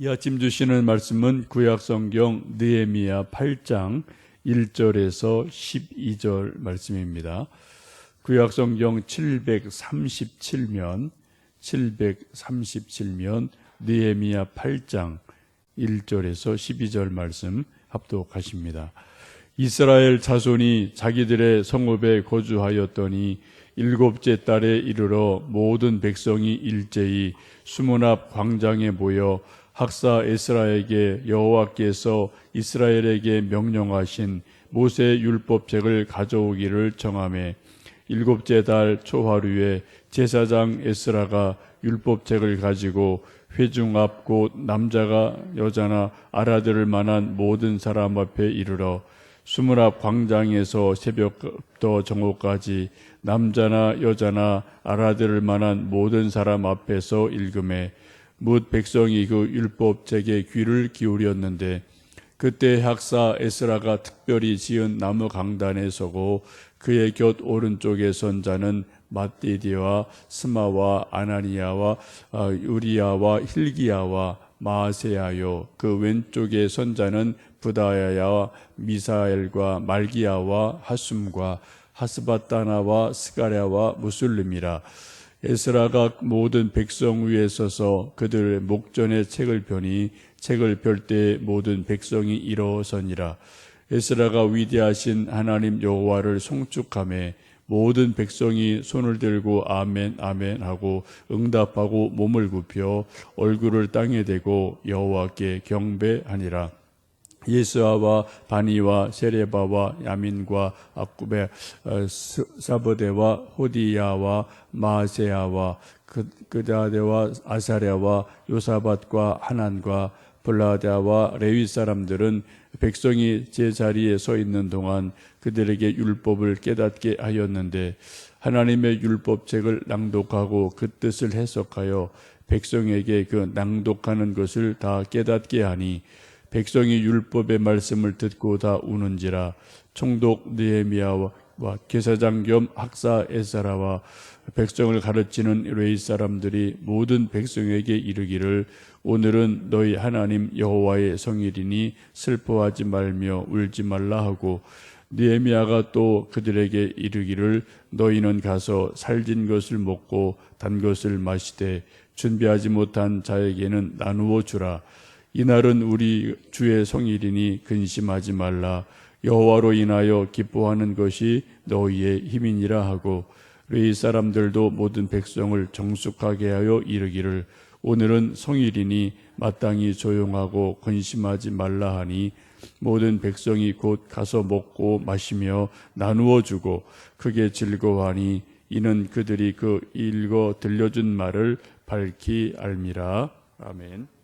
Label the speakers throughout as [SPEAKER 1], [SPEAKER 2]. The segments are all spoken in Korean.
[SPEAKER 1] 이 아침 주시는 말씀은 구약성경 느헤미야 8장 1절에서 12절 말씀입니다. 구약성경 737면 느헤미야 8장 1절에서 12절 말씀 합독하십니다. 이스라엘 자손이 자기들의 성읍에 거주하였더니 일곱째 달에 이르러 모든 백성이 일제히 수문 앞 광장에 모여 학사 에스라에게 여호와께서 이스라엘에게 명령하신 모세 율법책을 가져오기를 청하매 일곱째 달 초하루에 제사장 에스라가 율법책을 가지고 회중 앞 곧 남자가 여자나 알아들을 만한 모든 사람 앞에 이르러 수문 앞 광장에서 새벽부터 정오까지 남자나 여자나 알아들을 만한 모든 사람 앞에서 읽음에 뭇 백성이 그 율법책에 귀를 기울였는데 그때 학사 에스라가 특별히 지은 나무 강단에 서고 그의 곁 오른쪽에 선 자는 맏디디와 스마와 아나니아와 우리야와 힐기야와 마아세야요 그 왼쪽에 선 자는 부다야와 미사엘과 말기야와 하숨과 하스바다나와 스가랴와 무술림이라. 에스라가 모든 백성 위에 서서 그들의 목전에 책을 펴니 책을 펼 때 모든 백성이 일어서니라. 에스라가 위대하신 하나님 여호와를 송축하며 모든 백성이 손을 들고 아멘 아멘 하고 응답하고 몸을 굽혀 얼굴을 땅에 대고 여호와께 경배하니라. 예수아와 바니와 세레바와 야민과 아쿠베 사버데와 호디야와 마세야와 그다데와 아사랴와 요사밧과 하난과 블라다와 레위 사람들은 백성이 제자리에 서 있는 동안 그들에게 율법을 깨닫게 하였는데 하나님의 율법책을 낭독하고 그 뜻을 해석하여 백성에게 그 낭독하는 것을 다 깨닫게 하니 백성이 율법의 말씀을 듣고 다 우는지라. 총독 느헤미야와 제사장 겸 학사 에스라와 백성을 가르치는 레위 사람들이 모든 백성에게 이르기를 오늘은 너희 하나님 여호와의 성일이니 슬퍼하지 말며 울지 말라 하고 느헤미야가 또 그들에게 이르기를 너희는 가서 살진 것을 먹고 단 것을 마시되 준비하지 못한 자에게는 나누어 주라. 이날은 우리 주의 성일이니 근심하지 말라. 여호와로 인하여 기뻐하는 것이 너희의 힘이니라 하고 레위 사람들도 모든 백성을 정숙하게 하여 이르기를 오늘은 성일이니 마땅히 조용하고 근심하지 말라 하니 모든 백성이 곧 가서 먹고 마시며 나누어 주고 크게 즐거워하니 이는 그들이 그 읽어 들려준 말을 밝히 알미라. 아멘.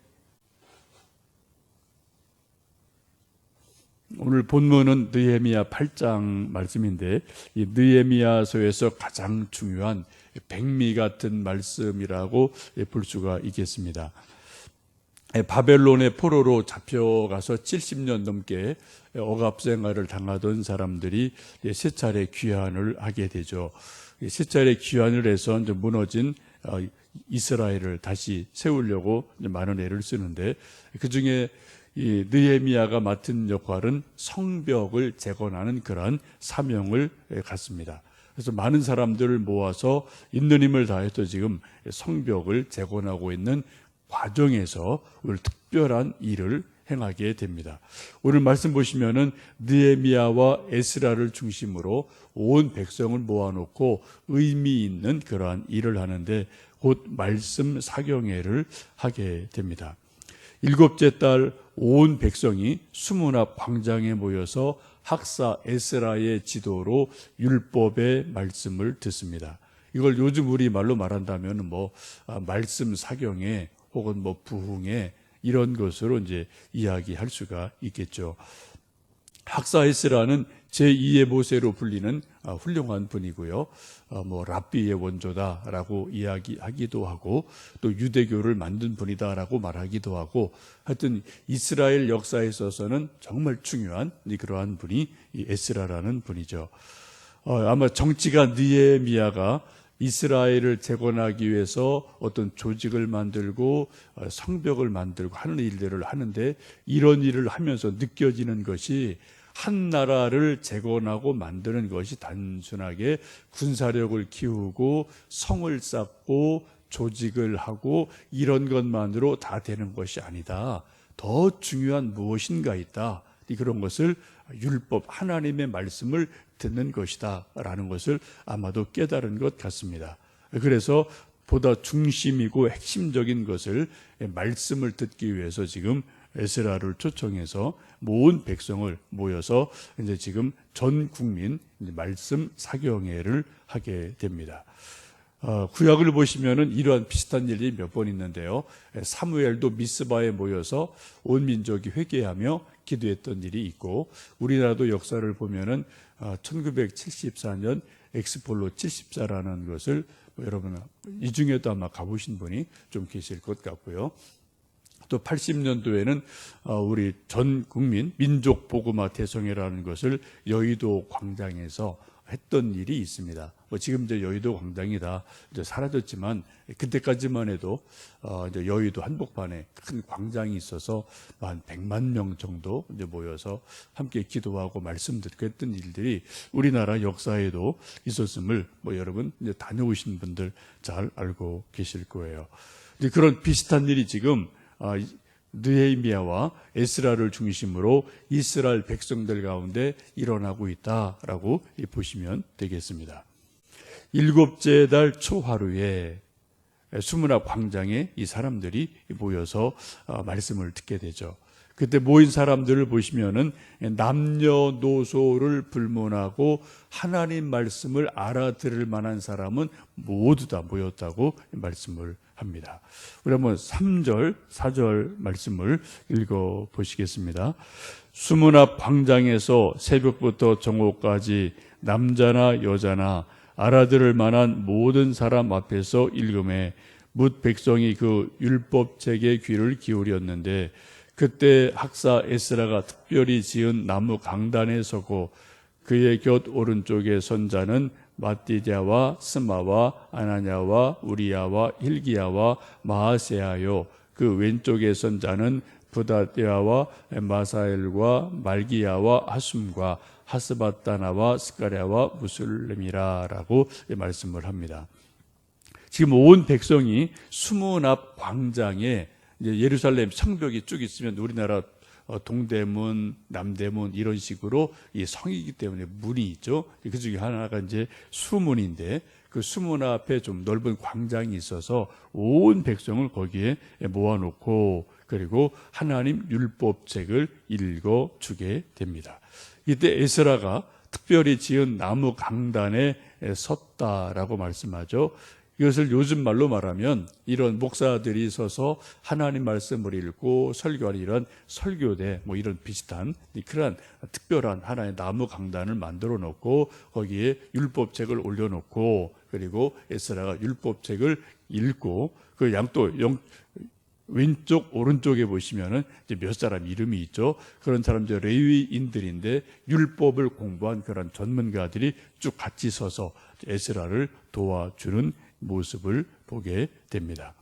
[SPEAKER 1] 오늘 본문은 느헤미야 8장 말씀인데 이 느헤미야서에서 가장 중요한 백미 같은 말씀이라고 볼 수가 있겠습니다. 바벨론의 포로로 잡혀가서 70년 넘게 억압 생활을 당하던 사람들이 세 차례 귀환을 하게 되죠. 세 차례 귀환을 해서 이제 무너진 이스라엘을 다시 세우려고 많은 애를 쓰는데 그 중에 이 느헤미야가 맡은 역할은 성벽을 재건하는 그러한 사명을 갖습니다. 그래서 많은 사람들을 모아서 있는 힘을 다해서 지금 성벽을 재건하고 있는 과정에서 오늘 특별한 일을 행하게 됩니다. 오늘 말씀 보시면은 느헤미야와 에스라를 중심으로 온 백성을 모아놓고 의미 있는 그러한 일을 하는데 곧 말씀 사경회를 하게 됩니다. 일곱째 달 온 백성이 수문 앞 광장에 모여서 학사 에스라의 지도로 율법의 말씀을 듣습니다. 이걸 요즘 우리 말로 말한다면 말씀 사경회 혹은 부흥회 이런 것으로 이제 이야기할 수가 있겠죠. 학사 에스라는 제2의 모세로 불리는 훌륭한 분이고요. 랍비의 원조다라고 이야기하기도 하고 또 유대교를 만든 분이다라고 말하기도 하고 하여튼 이스라엘 역사에 있어서는 정말 중요한 그러한 분이 이 에스라라는 분이죠. 아마 정치가 느헤미야가 이스라엘을 재건하기 위해서 어떤 조직을 만들고 성벽을 만들고 하는 일들을 하는데, 이런 일을 하면서 느껴지는 것이 한 나라를 재건하고 만드는 것이 단순하게 군사력을 키우고 성을 쌓고 조직을 하고 이런 것만으로 다 되는 것이 아니다. 더 중요한 무엇인가 있다. 그런 것을 율법, 하나님의 말씀을 듣는 것이다 라는 것을 아마도 깨달은 것 같습니다. 그래서 보다 중심이고 핵심적인 것을, 말씀을 듣기 위해서 지금 에스라를 초청해서 모은 백성을 모여서 이제 지금 전 국민 말씀 사경회를 하게 됩니다. 구약을 보시면은 이러한 비슷한 일이 몇 번 있는데요. 사무엘도 미스바에 모여서 온 민족이 회개하며 기도했던 일이 있고, 우리나라도 역사를 보면은 1974년 엑스폴로 74라는 것을 여러분 이 중에도 아마 가보신 분이 좀 계실 것 같고요. 또 80년도에는 우리 전 국민 민족 복음화 대성회라는 것을 여의도 광장에서 했던 일이 있습니다. 지금 이제 여의도 광장이 다 이제 사라졌지만, 그때까지만 해도 이제 여의도 한복판에 큰 광장이 있어서 한 100만 명 정도 이제 모여서 함께 기도하고 말씀 듣고 했던 일들이 우리나라 역사에도 있었음을 여러분 이제 다녀오신 분들 잘 알고 계실 거예요. 이제 그런 비슷한 일이 지금 느헤미야와 에스라를 중심으로 이스라엘 백성들 가운데 일어나고 있다라고 보시면 되겠습니다. 7째 달 초하루에 수문앞 광장에 이 사람들이 모여서 말씀을 듣게 되죠. 그때 모인 사람들을 보시면은 남녀노소를 불문하고 하나님 말씀을 알아들을 만한 사람은 모두 다 모였다고 말씀을 합니다. 우리 한번 3절, 4절 말씀을 읽어 보시겠습니다. 수문앞 광장에서 새벽부터 정오까지 남자나 여자나 알아들을 만한 모든 사람 앞에서 읽음에 뭇 백성이 그 율법책에 귀를 기울였는데, 그때 학사 에스라가 특별히 지은 나무 강단에 서고 그의 곁 오른쪽에 선 자는 마띠디아와 스마와 아나냐와 우리야와 힐기야와 마하세야요, 그 왼쪽에 선 자는 부다디아와 마사엘과 말기야와 하숨과 하스바다나와 스가랴와 무슬림이라라고 말씀을 합니다. 지금 온 백성이 수문 앞 광장에, 이제 예루살렘 성벽이 쭉 있으면 우리나라 동대문, 남대문 이런 식으로 이 성이기 때문에 문이 있죠. 그 중에 하나가 이제 수문인데, 그 수문 앞에 좀 넓은 광장이 있어서 온 백성을 거기에 모아놓고, 그리고 하나님 율법책을 읽어주게 됩니다. 이때 에스라가 특별히 지은 나무 강단에 섰다라고 말씀하죠. 이것을 요즘 말로 말하면 이런 목사들이 서서 하나님 말씀을 읽고 설교하는 이런 설교대 이런 비슷한 그런 특별한 하나의 나무 강단을 만들어 놓고 거기에 율법책을 올려놓고, 그리고 에스라가 율법책을 읽고, 그 양또 왼쪽 오른쪽에 보시면은 이제 몇 사람 이름이 있죠. 그런 사람들 레위인들인데 율법을 공부한 그런 전문가들이 쭉 같이 서서 에스라를 도와주는 모습을 보게 됩니다.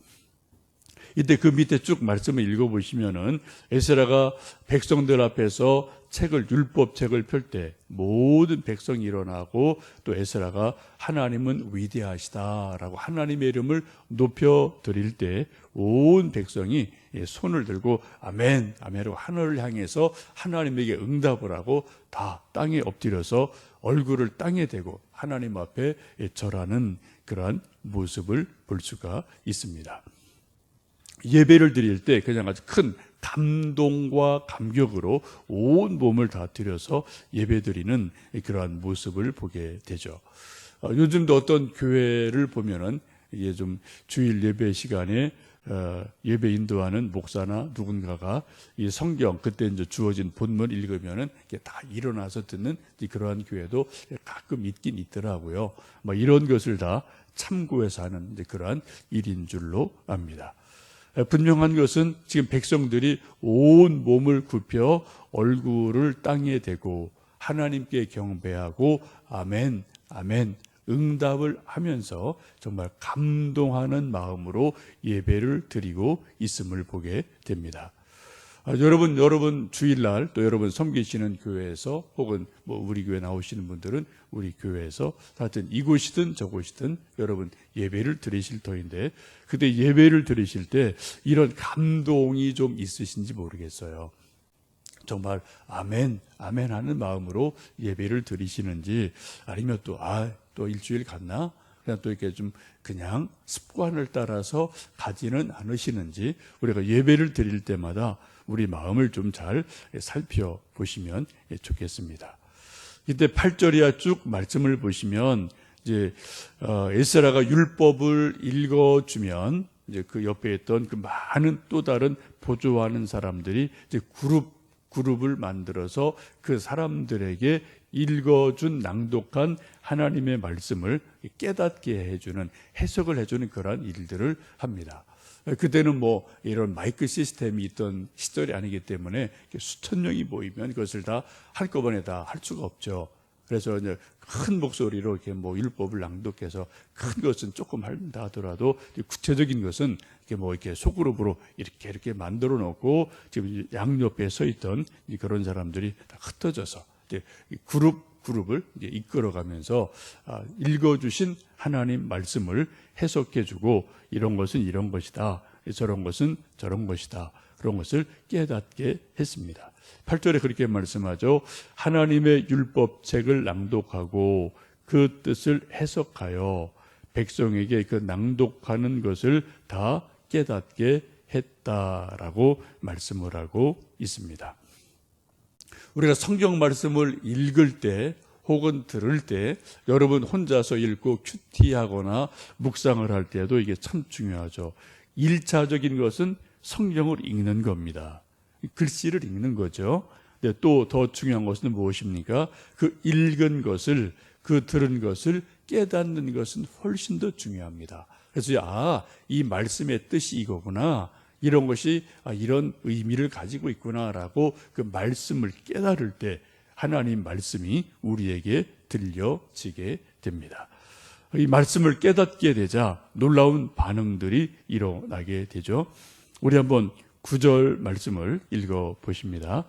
[SPEAKER 1] 이때 그 밑에 쭉 말씀을 읽어보시면은 에스라가 백성들 앞에서 책을, 율법책을 펼 때 모든 백성이 일어나고, 또 에스라가 하나님은 위대하시다라고 하나님의 이름을 높여드릴 때 온 백성이 손을 들고 아멘, 아멘으로 하늘을 향해서 하나님에게 응답을 하고 다 땅에 엎드려서 얼굴을 땅에 대고 하나님 앞에 절하는 그러한 모습을 볼 수가 있습니다. 예배를 드릴 때 그냥 아주 큰 감동과 감격으로 온 몸을 다 들여서 예배드리는 그러한 모습을 보게 되죠. 요즘도 어떤 교회를 보면은 이게 좀 주일 예배 시간에 예배 인도하는 목사나 누군가가 이 성경 그때 이제 주어진 본문 읽으면은 이게 다 일어나서 듣는 그러한 교회도 가끔 있긴 있더라고요. 이런 것을 다 참고해서 하는 그러한 일인 줄로 압니다. 분명한 것은 지금 백성들이 온 몸을 굽혀 얼굴을 땅에 대고 하나님께 경배하고 아멘, 아멘, 응답을 하면서 정말 감동하는 마음으로 예배를 드리고 있음을 보게 됩니다. 여러분 주일날 또 여러분 섬기시는 교회에서 혹은 뭐 우리 교회 나오시는 분들은 우리 교회에서 하여튼 이곳이든 저곳이든 여러분 예배를 드리실 터인데 그때 예배를 드리실 때 이런 감동이 좀 있으신지 모르겠어요. 정말 아멘 하는 마음으로 예배를 드리시는지 아니면 또 일주일 갔나? 그냥 또 이렇게 좀 그냥 습관을 따라서 가지는 않으시는지 우리가 예배를 드릴 때마다 우리 마음을 좀 잘 살펴보시면 좋겠습니다. 이때 8절이야 쭉 말씀을 보시면 이제 에스라가 율법을 읽어주면 이제 그 옆에 있던 그 많은 또 다른 보조하는 사람들이 이제 그룹을 만들어서 그 사람들에게 읽어준 낭독한 하나님의 말씀을 깨닫게 해주는 해석을 해주는 그러한 일들을 합니다. 그때는 뭐 이런 마이크 시스템이 있던 시절이 아니기 때문에 수천 명이 모이면 그것을 다 한꺼번에 다 할 수가 없죠. 그래서 이제 큰 목소리로 이렇게 뭐 율법을 낭독해서 큰 것은 조금 한다 하더라도 구체적인 것은 이렇게 뭐 이렇게 소그룹으로 이렇게 만들어 놓고 지금 양옆에 서 있던 그런 사람들이 다 흩어져서 이제 그룹을 이제 이끌어가면서 읽어주신 하나님 말씀을 해석해주고 이런 것은 이런 것이다, 저런 것은 저런 것이다, 그런 것을 깨닫게 했습니다. 8절에 그렇게 말씀하죠. 하나님의 율법책을 낭독하고 그 뜻을 해석하여 백성에게 그 낭독하는 것을 다 깨닫게 했다라고 말씀을 하고 있습니다. 우리가 성경 말씀을 읽을 때 혹은 들을 때 여러분 혼자서 읽고 큐티하거나 묵상을 할 때도 이게 참 중요하죠. 1차적인 것은 성경을 읽는 겁니다. 글씨를 읽는 거죠. 근데 또 더 중요한 것은 무엇입니까? 그 읽은 것을, 그 들은 것을 깨닫는 것은 훨씬 더 중요합니다. 그래서 이 말씀의 뜻이 이거구나, 이런 것이 이런 의미를 가지고 있구나라고 그 말씀을 깨달을 때 하나님 말씀이 우리에게 들려지게 됩니다. 이 말씀을 깨닫게 되자 놀라운 반응들이 일어나게 되죠. 우리 한번 9절 말씀을 읽어 보십니다.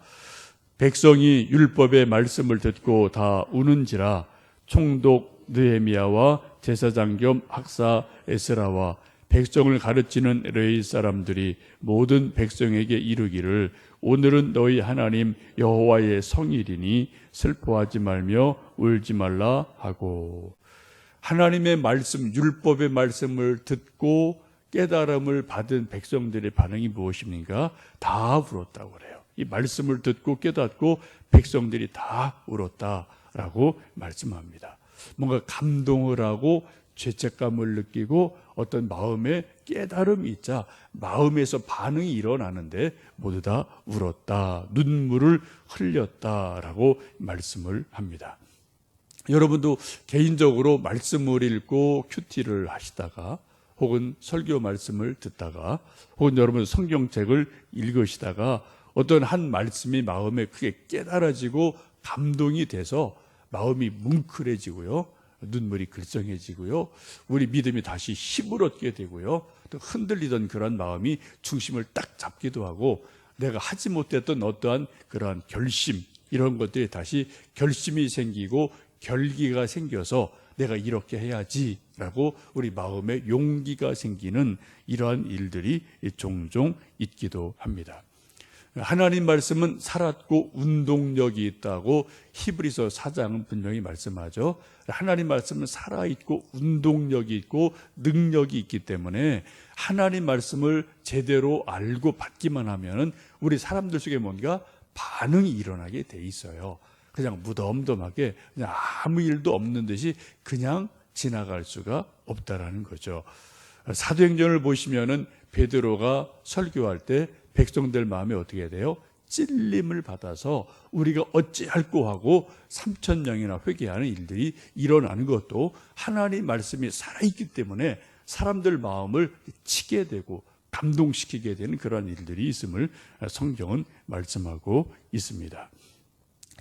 [SPEAKER 1] 백성이 율법의 말씀을 듣고 다 우는지라 총독 느헤미야와 제사장 겸 학사 에스라와 백성을 가르치는 레위 사람들이 모든 백성에게 이르기를 오늘은 너희 하나님 여호와의 성일이니 슬퍼하지 말며 울지 말라 하고, 하나님의 말씀, 율법의 말씀을 듣고 깨달음을 받은 백성들의 반응이 무엇입니까? 다 울었다고 그래요. 이 말씀을 듣고 깨닫고 백성들이 다 울었다라고 말씀합니다. 뭔가 감동을 하고 죄책감을 느끼고 어떤 마음의 깨달음이 있자 마음에서 반응이 일어나는데 모두 다 울었다, 눈물을 흘렸다라고 말씀을 합니다. 여러분도 개인적으로 말씀을 읽고 큐티를 하시다가 혹은 설교 말씀을 듣다가 혹은 여러분 성경책을 읽으시다가 어떤 한 말씀이 마음에 크게 깨달아지고 감동이 돼서 마음이 뭉클해지고요, 눈물이 글썽해지고요, 우리 믿음이 다시 힘을 얻게 되고요, 또 흔들리던 그런 마음이 중심을 딱 잡기도 하고 내가 하지 못했던 어떠한 그러한 결심, 이런 것들이 다시 결심이 생기고 결기가 생겨서 내가 이렇게 해야지라고 우리 마음에 용기가 생기는 이러한 일들이 종종 있기도 합니다. 하나님 말씀은 살았고 운동력이 있다고 히브리서 4장은 분명히 말씀하죠. 하나님 말씀은 살아있고 운동력이 있고 능력이 있기 때문에 하나님 말씀을 제대로 알고 받기만 하면 우리 사람들 속에 뭔가 반응이 일어나게 돼 있어요. 그냥 무덤덤하게 그냥 아무 일도 없는 듯이 그냥 지나갈 수가 없다라는 거죠. 사도행전을 보시면은 베드로가 설교할 때 백성들 마음에 어떻게 돼요? 찔림을 받아서 우리가 어찌할꼬 하고 3,000명이나 회개하는 일들이 일어나는 것도 하나님 말씀이 살아있기 때문에 사람들 마음을 치게 되고 감동시키게 되는 그런 일들이 있음을 성경은 말씀하고 있습니다.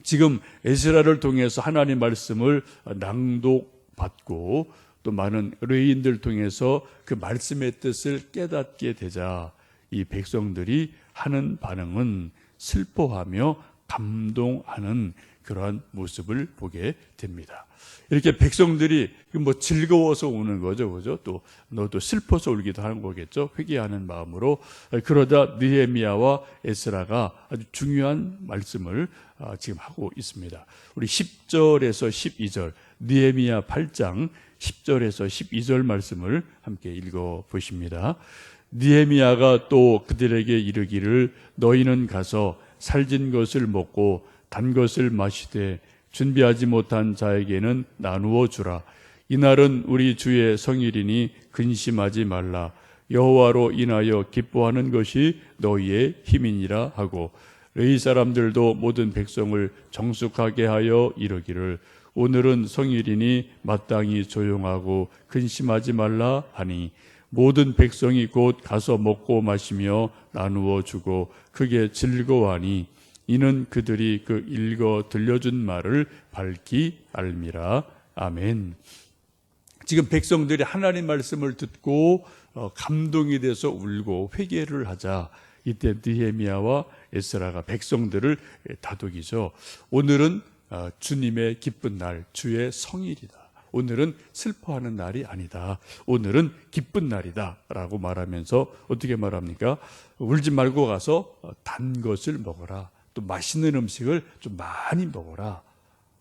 [SPEAKER 1] 지금 에스라를 통해서 하나님 말씀을 낭독 받고 또 많은 의인들 통해서 그 말씀의 뜻을 깨닫게 되자 이 백성들이 하는 반응은 슬퍼하며 감동하는 그러한 모습을 보게 됩니다. 이렇게 백성들이 뭐 즐거워서 우는 거죠, 그죠? 또 너도 슬퍼서 울기도 하는 거겠죠. 회개하는 마음으로. 그러다 느헤미야와 에스라가 아주 중요한 말씀을 지금 하고 있습니다. 우리 10절에서 12절, 느헤미야 8장 10절에서 12절 말씀을 함께 읽어 보십니다. 느헤미야가 또 그들에게 이르기를 너희는 가서 살진 것을 먹고 단 것을 마시되 준비하지 못한 자에게는 나누어 주라. 이날은 우리 주의 성일이니 근심하지 말라. 여호와로 인하여 기뻐하는 것이 너희의 힘이니라 하고 의 사람들도 모든 백성을 정숙하게 하여 이르기를 오늘은 성일이니 마땅히 조용하고 근심하지 말라 하니 모든 백성이 곧 가서 먹고 마시며 나누어 주고 크게 즐거워하니 이는 그들이 그 읽어 들려준 말을 밝히 알미라. 아멘. 지금 백성들이 하나님 말씀을 듣고 감동이 돼서 울고 회개를 하자 이때 느헤미야와 에스라가 백성들을 다독이죠. 오늘은 주님의 기쁜 날, 주의 성일이다. 오늘은 슬퍼하는 날이 아니다. 오늘은 기쁜 날이다 라고 말하면서 어떻게 말합니까? 울지 말고 가서 단 것을 먹어라. 또 맛있는 음식을 좀 많이 먹어라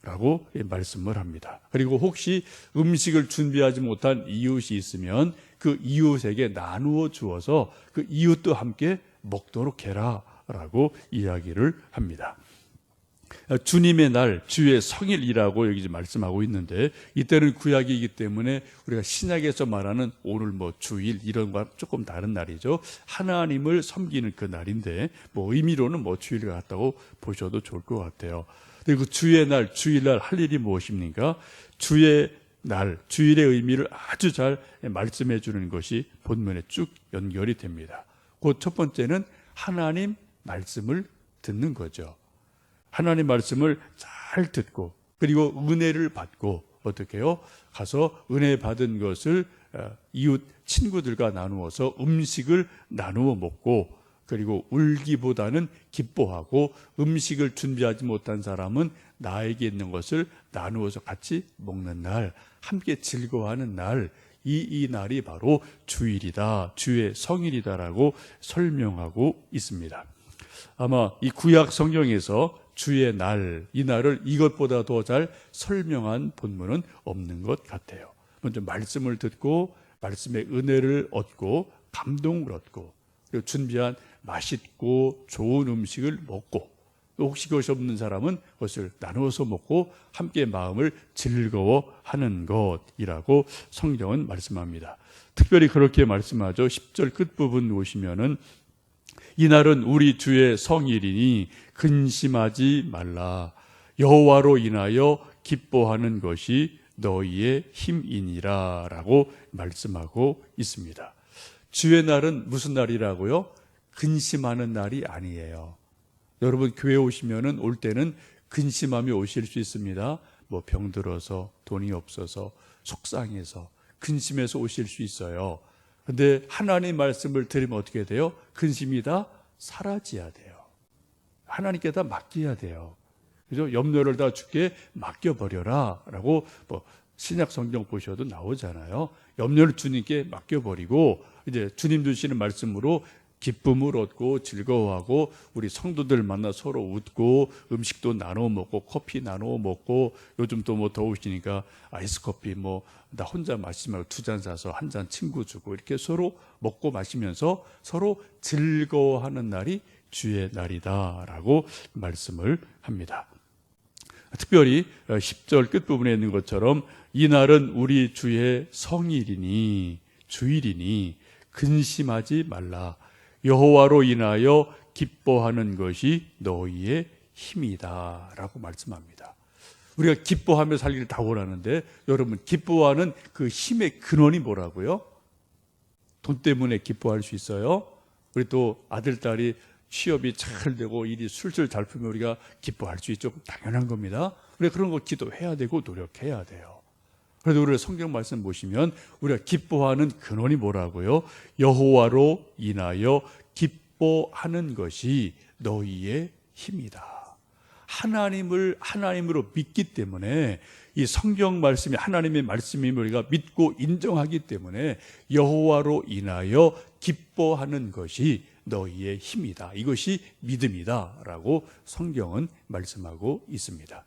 [SPEAKER 1] 라고 말씀을 합니다. 그리고 혹시 음식을 준비하지 못한 이웃이 있으면 그 이웃에게 나누어 주어서 그 이웃도 함께 먹도록 해라 라고 이야기를 합니다. 주님의 날, 주의 성일이라고 여기 말씀하고 있는데 이때는 구약이기 때문에 우리가 신약에서 말하는 오늘 뭐 주일 이런 거와 조금 다른 날이죠. 하나님을 섬기는 그 날인데 뭐 의미로는 뭐 주일 같다고 보셔도 좋을 것 같아요. 그리고 주의 날, 주일날 할 일이 무엇입니까? 주의 날, 주일의 의미를 아주 잘 말씀해 주는 것이 본문에 쭉 연결이 됩니다. 그 첫 번째는 하나님 말씀을 듣는 거죠. 하나님 말씀을 잘 듣고 그리고 은혜를 받고 어떻게 해요? 가서 은혜 받은 것을 이웃 친구들과 나누어서 음식을 나누어 먹고 그리고 울기보다는 기뻐하고 음식을 준비하지 못한 사람은 나에게 있는 것을 나누어서 같이 먹는 날, 함께 즐거워하는 날, 이 날이 바로 주일이다, 주의 성일이다라고 설명하고 있습니다. 아마 이 구약 성경에서 주의 날, 이 날을 이것보다 더 잘 설명한 본문은 없는 것 같아요. 먼저 말씀을 듣고 말씀의 은혜를 얻고 감동을 얻고 그리고 준비한 맛있고 좋은 음식을 먹고 또 혹시 그것이 없는 사람은 그것을 나누어서 먹고 함께 마음을 즐거워하는 것이라고 성경은 말씀합니다. 특별히 그렇게 말씀하죠. 10절 끝부분 보시면은 이날은 우리 주의 성일이니 근심하지 말라. 여호와로 인하여 기뻐하는 것이 너희의 힘이니라 라고 말씀하고 있습니다. 주의 날은 무슨 날이라고요? 근심하는 날이 아니에요. 여러분 교회 오시면은 올 때는 근심하며 오실 수 있습니다. 뭐 병들어서 돈이 없어서 속상해서 근심해서 오실 수 있어요. 근데 하나님 말씀을 들으면 어떻게 돼요? 근심이 다 사라져야 돼요. 하나님께 다 맡겨야 돼요. 그죠? 염려를 다 주께 맡겨버려라 라고 뭐 신약 성경 보셔도 나오잖아요. 염려를 주님께 맡겨버리고 이제 주님 주시는 말씀으로 기쁨을 얻고 즐거워하고 우리 성도들 만나 서로 웃고 음식도 나눠 먹고 커피 나눠 먹고 요즘 또 뭐 더우시니까 아이스 커피 뭐 나 혼자 마시지 말고 2잔 사서 1잔 친구 주고 이렇게 서로 먹고 마시면서 서로 즐거워하는 날이 주의 날이다라고 말씀을 합니다. 특별히 10절 끝부분에 있는 것처럼 이 날은 우리 주의 성일이니 주일이니 근심하지 말라. 여호와로 인하여 기뻐하는 것이 너희의 힘이다 라고 말씀합니다. 우리가 기뻐하며 살기를 다 원하는데 여러분 기뻐하는 그 힘의 근원이 뭐라고요? 돈 때문에 기뻐할 수 있어요? 우리 또 아들, 딸이 취업이 잘 되고 일이 술술 잘 풀면 우리가 기뻐할 수 있죠. 당연한 겁니다. 우리가 그런 거 기도해야 되고 노력해야 돼요. 그래도 우리가 성경 말씀 보시면 우리가 기뻐하는 근원이 뭐라고요? 여호와로 인하여 기뻐하는 것이 너희의 힘이다. 하나님을 하나님으로 믿기 때문에 이 성경 말씀이 하나님의 말씀임을 우리가 믿고 인정하기 때문에 여호와로 인하여 기뻐하는 것이 너희의 힘이다. 이것이 믿음이다라고 성경은 말씀하고 있습니다.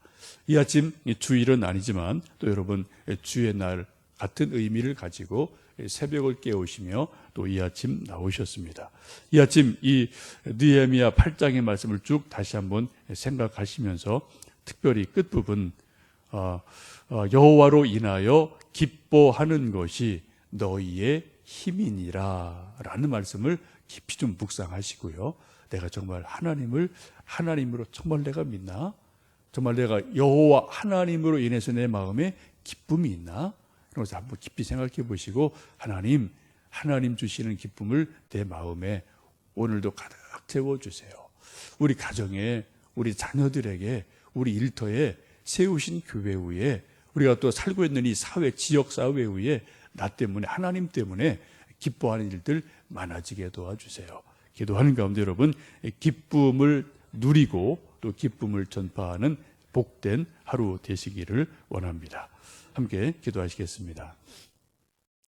[SPEAKER 1] 이 아침 주일은 아니지만 또 여러분 주의 날 같은 의미를 가지고 새벽을 깨우시며 또 이 아침 나오셨습니다. 이 아침 이 느헤미야 8장의 말씀을 쭉 다시 한번 생각하시면서 특별히 끝부분 여호와로 인하여 기뻐하는 것이 너희의 힘이니라 라는 말씀을 깊이 좀 묵상하시고요. 내가 정말 하나님을 하나님으로 정말 내가 믿나? 정말 내가 여호와 하나님으로 인해서 내 마음에 기쁨이 있나? 그래서 한번 깊이 생각해 보시고 하나님 주시는 기쁨을 내 마음에 오늘도 가득 채워주세요. 우리 가정에, 우리 자녀들에게, 우리 일터에 세우신 교회 위에 우리가 또 살고 있는 이 사회, 지역 사회 위에 나 때문에 하나님 때문에 기뻐하는 일들 많아지게 도와주세요. 기도하는 가운데 여러분 기쁨을 누리고 또 기쁨을 전파하는 복된 하루 되시기를 원합니다. 함께 기도하시겠습니다.